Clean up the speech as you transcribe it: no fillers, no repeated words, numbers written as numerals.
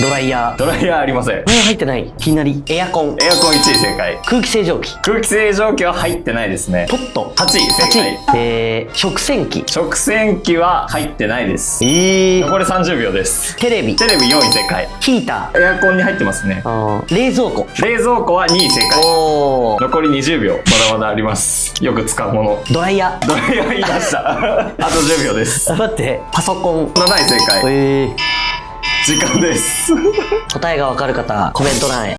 ドライヤー。ドライヤーありません。入ってない。いきなり。エアコン。エアコン1位正解。空気清浄機。空気清浄機は入ってないですね。ポット。8位正解。食洗機。食洗機は入ってないです。残り30秒です。テレビ。テレビ4位正解。ヒータエアコンに入ってますね。冷蔵庫。冷蔵庫は2位正解。おー。残り20秒。まだまだあります。よく使うもの。ドライヤー。ドライヤー言いました。あと10秒です。待って、パソコン。7位正解。時間です。答えがわかる方、コメント欄へ。